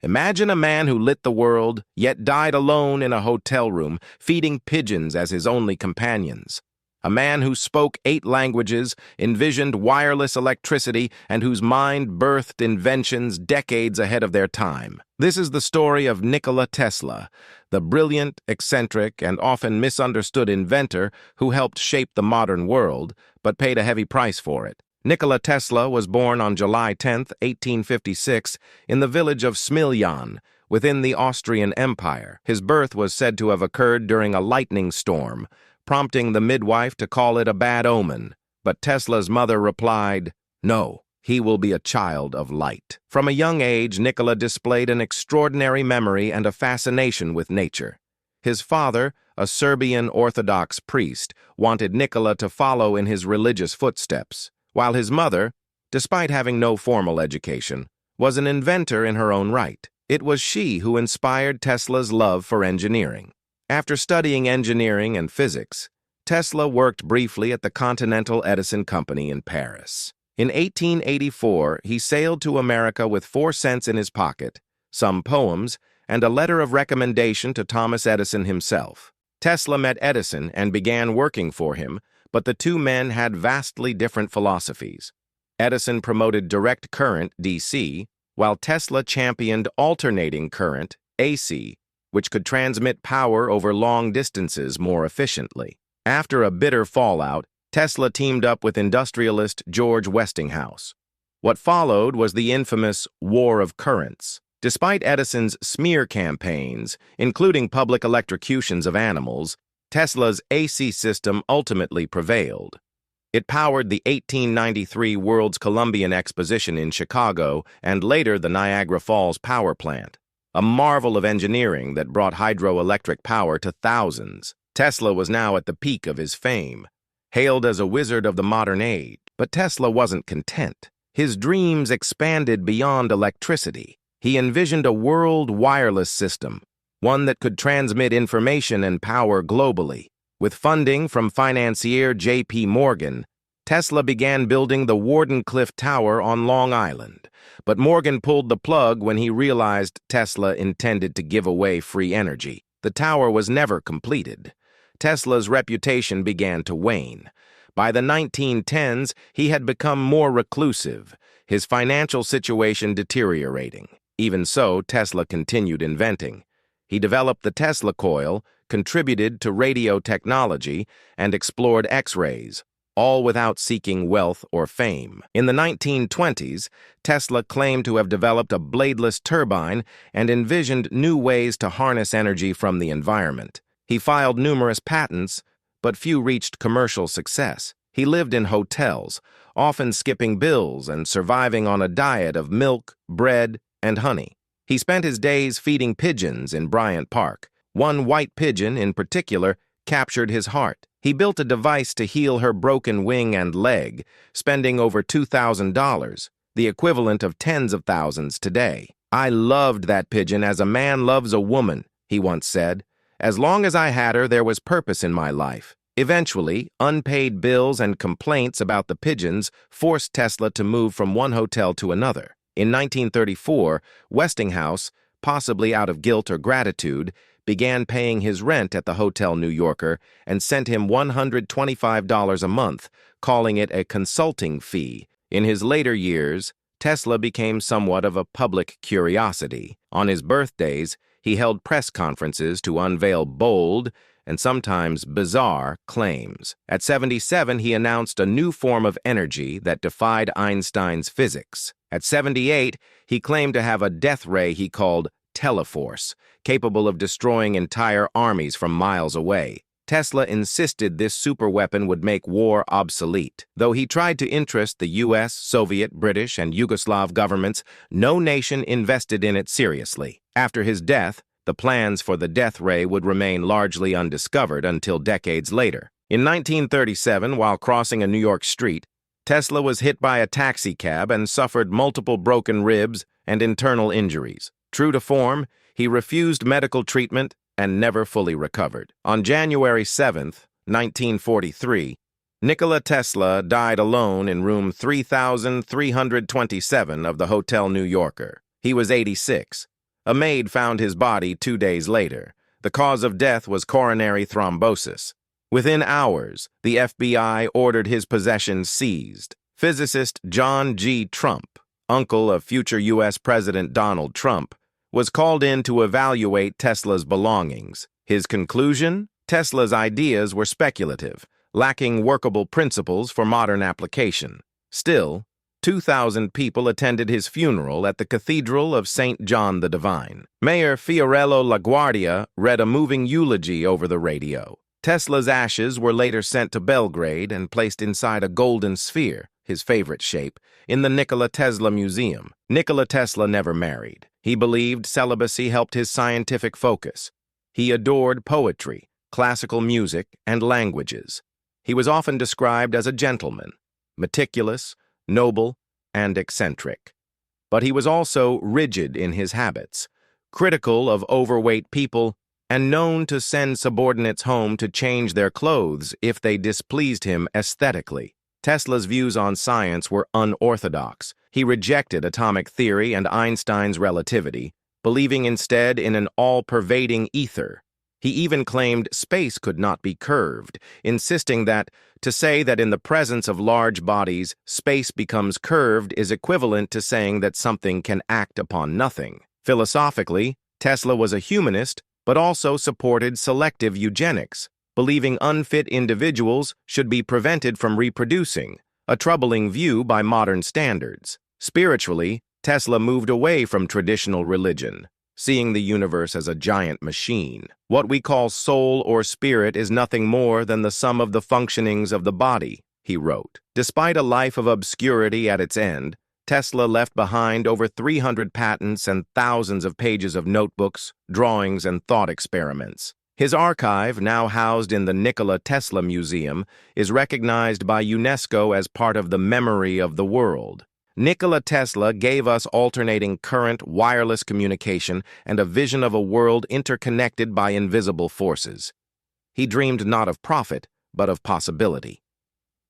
Imagine a man who lit the world, yet died alone in a hotel room, feeding pigeons as his only companions. A man who spoke 8 languages, envisioned wireless electricity, and whose mind birthed inventions decades ahead of their time. This is the story of Nikola Tesla, the brilliant, eccentric, and often misunderstood inventor who helped shape the modern world, but paid a heavy price for it. Nikola Tesla was born on July 10, 1856, in the village of Smiljan, within the Austrian Empire. His birth was said to have occurred during a lightning storm, prompting the midwife to call it a bad omen. But Tesla's mother replied, "No, he will be a child of light." From a young age, Nikola displayed an extraordinary memory and a fascination with nature. His father, a Serbian Orthodox priest, wanted Nikola to follow in his religious footsteps, while his mother, despite having no formal education, was an inventor in her own right. It was she who inspired Tesla's love for engineering. After studying engineering and physics, Tesla worked briefly at the Continental Edison Company in Paris. In 1884, he sailed to America with 4 cents in his pocket, some poems, and a letter of recommendation to Thomas Edison himself. Tesla met Edison and began working for him, but the two men had vastly different philosophies. Edison promoted direct current, DC, while Tesla championed alternating current, AC, which could transmit power over long distances more efficiently. After a bitter fallout, Tesla teamed up with industrialist George Westinghouse. What followed was the infamous War of Currents. Despite Edison's smear campaigns, including public electrocutions of animals, Tesla's AC system ultimately prevailed. It powered the 1893 World's Columbian Exposition in Chicago and later the Niagara Falls power plant, a marvel of engineering that brought hydroelectric power to thousands. Tesla was now at the peak of his fame, hailed as a wizard of the modern age. But Tesla wasn't content. His dreams expanded beyond electricity. He envisioned a world wireless system, one that could transmit information and power globally. With funding from financier J.P. Morgan, Tesla began building the Wardenclyffe Tower on Long Island. But Morgan pulled the plug when he realized Tesla intended to give away free energy. The tower was never completed. Tesla's reputation began to wane. By the 1910s, he had become more reclusive, his financial situation deteriorating. Even so, Tesla continued inventing. He developed the Tesla coil, contributed to radio technology, and explored X-rays, all without seeking wealth or fame. In the 1920s, Tesla claimed to have developed a bladeless turbine and envisioned new ways to harness energy from the environment. He filed numerous patents, but few reached commercial success. He lived in hotels, often skipping bills and surviving on a diet of milk, bread, and honey. He spent his days feeding pigeons in Bryant Park. One white pigeon, in particular, captured his heart. He built a device to heal her broken wing and leg, spending over $2,000, the equivalent of tens of thousands today. "I loved that pigeon as a man loves a woman," he once said. "As long as I had her, there was purpose in my life." Eventually, unpaid bills and complaints about the pigeons forced Tesla to move from one hotel to another. In 1934, Westinghouse, possibly out of guilt or gratitude, began paying his rent at the Hotel New Yorker and sent him $125 a month, calling it a consulting fee. In his later years, Tesla became somewhat of a public curiosity. On his birthdays, he held press conferences to unveil bold and sometimes bizarre claims. At 77, he announced a new form of energy that defied Einstein's physics. At 78, he claimed to have a death ray he called Teleforce, capable of destroying entire armies from miles away. Tesla insisted this superweapon would make war obsolete. Though he tried to interest the US, Soviet, British, and Yugoslav governments, no nation invested in it seriously. After his death, the plans for the death ray would remain largely undiscovered until decades later. In 1937, while crossing a New York street, Tesla was hit by a taxicab and suffered multiple broken ribs and internal injuries. True to form, he refused medical treatment and never fully recovered. On January 7, 1943, Nikola Tesla died alone in room 3327 of the Hotel New Yorker. He was 86. A maid found his body 2 days later. The cause of death was coronary thrombosis. Within hours, the FBI ordered his possessions seized. Physicist John G. Trump, uncle of future U.S. President Donald Trump, was called in to evaluate Tesla's belongings. His conclusion? Tesla's ideas were speculative, lacking workable principles for modern application. Still, 2,000 people attended his funeral at the Cathedral of St. John the Divine. Mayor Fiorello LaGuardia read a moving eulogy over the radio. Tesla's ashes were later sent to Belgrade and placed inside a golden sphere, his favorite shape, in the Nikola Tesla Museum. Nikola Tesla never married. He believed celibacy helped his scientific focus. He adored poetry, classical music, and languages. He was often described as a gentleman, meticulous, noble, and eccentric. But he was also rigid in his habits, critical of overweight people, and known to send subordinates home to change their clothes if they displeased him aesthetically. Tesla's views on science were unorthodox. He rejected atomic theory and Einstein's relativity, believing instead in an all-pervading ether. He even claimed space could not be curved, insisting that to say that in the presence of large bodies, space becomes curved is equivalent to saying that something can act upon nothing. Philosophically, Tesla was a humanist, but also supported selective eugenics, believing unfit individuals should be prevented from reproducing, a troubling view by modern standards. Spiritually, Tesla moved away from traditional religion, seeing the universe as a giant machine. What we call soul or spirit is nothing more than the sum of the functionings of the body, he wrote. Despite a life of obscurity at its end, Tesla left behind over 300 patents and thousands of pages of notebooks, drawings, and thought experiments. His archive, now housed in the Nikola Tesla Museum, is recognized by UNESCO as part of the memory of the world. Nikola Tesla gave us alternating current, wireless communication, and a vision of a world interconnected by invisible forces. He dreamed not of profit, but of possibility.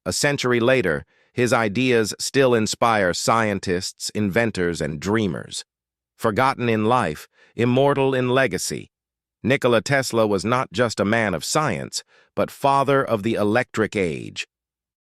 A century later, his ideas still inspire scientists, inventors, and dreamers. Forgotten in life, immortal in legacy, Nikola Tesla was not just a man of science, but father of the electric age,